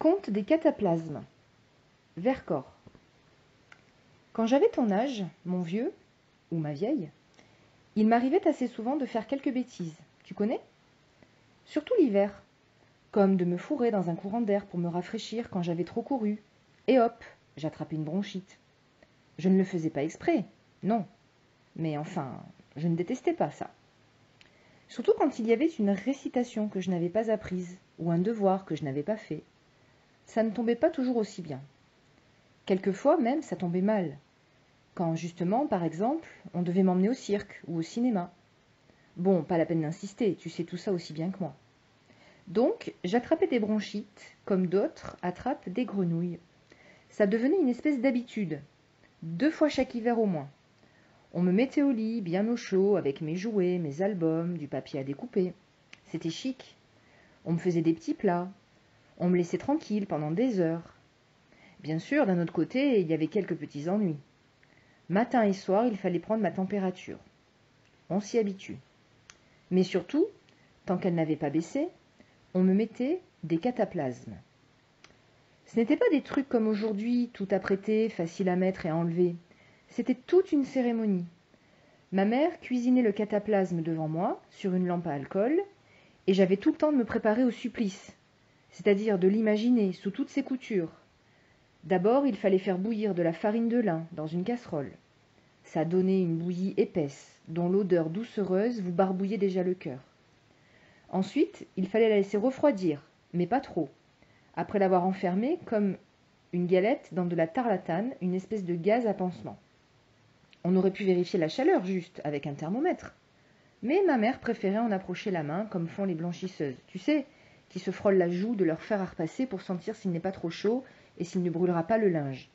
Conte des cataplasmes. Vercors. Quand j'avais ton âge, mon vieux, ou ma vieille, il m'arrivait assez souvent de faire quelques bêtises, tu connais? Surtout l'hiver, comme de me fourrer dans un courant d'air pour me rafraîchir quand j'avais trop couru, et hop, j'attrapais une bronchite. Je ne le faisais pas exprès, non, mais enfin, je ne détestais pas ça. Surtout quand il y avait une récitation que je n'avais pas apprise, ou un devoir que je n'avais pas fait. Ça ne tombait pas toujours aussi bien. Quelquefois même, ça tombait mal. Quand justement, par exemple, on devait m'emmener au cirque ou au cinéma. Bon, pas la peine d'insister, tu sais tout ça aussi bien que moi. Donc, j'attrapais des bronchites, comme d'autres attrapent des grenouilles. Ça devenait une espèce d'habitude, 2 fois chaque hiver au moins. On me mettait au lit, bien au chaud, avec mes jouets, mes albums, du papier à découper. C'était chic. On me faisait des petits plats. On me laissait tranquille pendant des heures. Bien sûr, d'un autre côté, il y avait quelques petits ennuis. Matin et soir, il fallait prendre ma température. On s'y habitue. Mais surtout, tant qu'elle n'avait pas baissé, on me mettait des cataplasmes. Ce n'étaient pas des trucs comme aujourd'hui, tout apprêté, facile à mettre et à enlever. C'était toute une cérémonie. Ma mère cuisinait le cataplasme devant moi, sur une lampe à alcool, et j'avais tout le temps de me préparer au supplice, c'est-à-dire de l'imaginer sous toutes ses coutures. D'abord, il fallait faire bouillir de la farine de lin dans une casserole. Ça donnait une bouillie épaisse, dont l'odeur doucereuse vous barbouillait déjà le cœur. Ensuite, il fallait la laisser refroidir, mais pas trop. Après l'avoir enfermée comme une galette dans de la tarlatane, une espèce de gaz à pansement. On aurait pu vérifier la chaleur juste avec un thermomètre. Mais ma mère préférait en approcher la main comme font les blanchisseuses, tu sais, qui se frôlent la joue de leur fer à repasser pour sentir s'il n'est pas trop chaud et s'il ne brûlera pas le linge.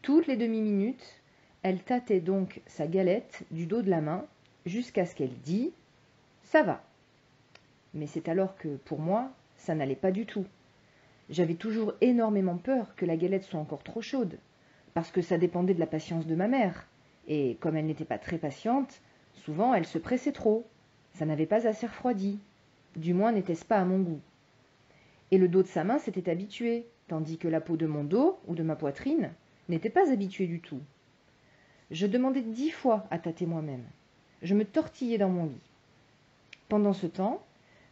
Toutes les demi-minutes, elle tâtait donc sa galette du dos de la main jusqu'à ce qu'elle dise « ça va ». Mais c'est alors que, pour moi, ça n'allait pas du tout. J'avais toujours énormément peur que la galette soit encore trop chaude, parce que ça dépendait de la patience de ma mère, et comme elle n'était pas très patiente, souvent elle se pressait trop, ça n'avait pas assez refroidi, du moins n'était-ce pas à mon goût. Et le dos de sa main s'était habitué, tandis que la peau de mon dos ou de ma poitrine n'était pas habituée du tout. Je demandais 10 fois à tâter moi-même. Je me tortillais dans mon lit. Pendant ce temps,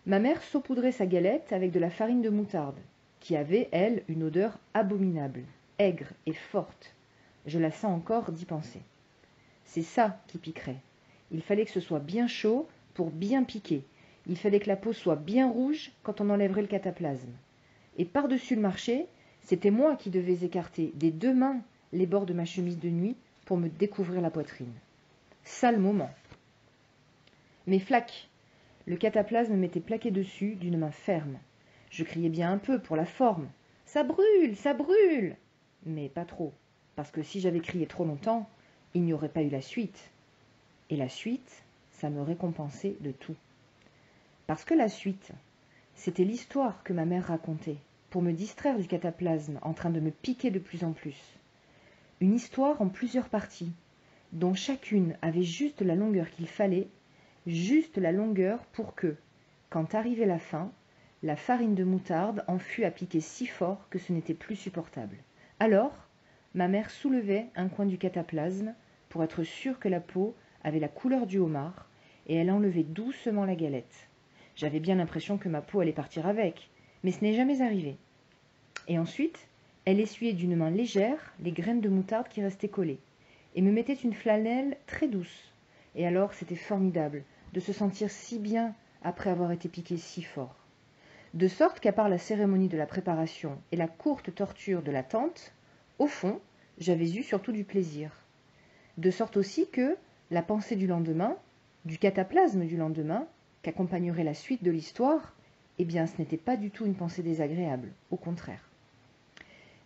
ma mère saupoudrait sa galette avec de la farine de moutarde, qui avait, elle, une odeur abominable, aigre et forte. Je la sens encore d'y penser. C'est ça qui piquerait. Il fallait que ce soit bien chaud pour bien piquer. Il fallait que la peau soit bien rouge quand on enlèverait le cataplasme. Et par-dessus le marché, c'était moi qui devais écarter des 2 mains les bords de ma chemise de nuit pour me découvrir la poitrine. Sale moment. Mais flac, le cataplasme m'était plaqué dessus d'une main ferme. Je criais bien un peu pour la forme. « Ça brûle, ça brûle !» Mais pas trop, parce que si j'avais crié trop longtemps, il n'y aurait pas eu la suite. Et la suite, ça me récompensait de tout. Parce que la suite, c'était l'histoire que ma mère racontait, pour me distraire du cataplasme en train de me piquer de plus en plus. Une histoire en plusieurs parties, dont chacune avait juste la longueur qu'il fallait, juste la longueur pour que, quand arrivait la fin, la farine de moutarde en fût à piquer si fort que ce n'était plus supportable. Alors, ma mère soulevait un coin du cataplasme pour être sûre que la peau avait la couleur du homard, et elle enlevait doucement la galette. J'avais bien l'impression que ma peau allait partir avec, mais ce n'est jamais arrivé. Et ensuite, elle essuyait d'une main légère les graines de moutarde qui restaient collées, et me mettait une flanelle très douce. Et alors, c'était formidable de se sentir si bien après avoir été piqué si fort. De sorte qu'à part la cérémonie de la préparation et la courte torture de l'attente, au fond, j'avais eu surtout du plaisir. De sorte aussi que la pensée du lendemain, du cataplasme du lendemain, qu'accompagnerait la suite de l'histoire, eh bien ce n'était pas du tout une pensée désagréable, au contraire.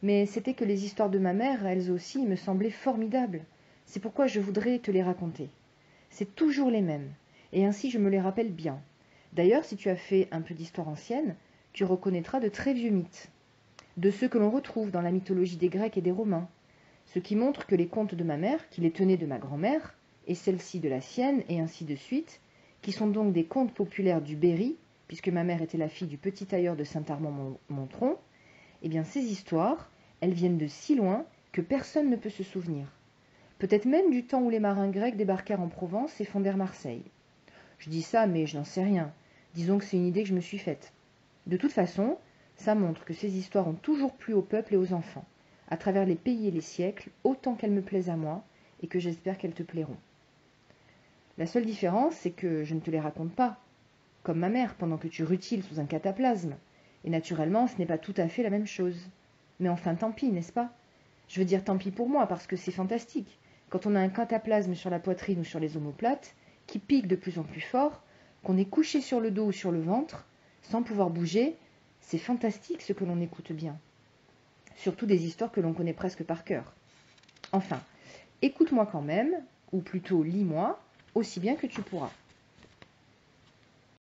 Mais c'était que les histoires de ma mère, elles aussi, me semblaient formidables. C'est pourquoi je voudrais te les raconter. C'est toujours les mêmes, et ainsi je me les rappelle bien. D'ailleurs, si tu as fait un peu d'histoire ancienne, tu reconnaîtras de très vieux mythes, de ceux que l'on retrouve dans la mythologie des Grecs et des Romains, ce qui montre que les contes de ma mère, qui les tenaient de ma grand-mère, et celle-ci de la sienne, et ainsi de suite, qui sont donc des contes populaires du Berry, puisque ma mère était la fille du petit tailleur de Saint-Armand-Montron, Eh bien, ces histoires, elles viennent de si loin que personne ne peut se souvenir. Peut-être même du temps où les marins grecs débarquèrent en Provence et fondèrent Marseille. Je dis ça, mais je n'en sais rien. Disons que c'est une idée que je me suis faite. De toute façon, ça montre que ces histoires ont toujours plu au peuple et aux enfants, à travers les pays et les siècles, autant qu'elles me plaisent à moi, et que j'espère qu'elles te plairont. La seule différence, c'est que je ne te les raconte pas, comme ma mère, pendant que tu rutiles sous un cataplasme. Et naturellement, ce n'est pas tout à fait la même chose. Mais enfin, tant pis, n'est-ce pas? Je veux dire tant pis pour moi, parce que c'est fantastique. Quand on a un cataplasme sur la poitrine ou sur les omoplates, qui pique de plus en plus fort, qu'on est couché sur le dos ou sur le ventre, sans pouvoir bouger, c'est fantastique ce que l'on écoute bien. Surtout des histoires que l'on connaît presque par cœur. Enfin, écoute-moi quand même, ou plutôt lis-moi, aussi bien que tu pourras.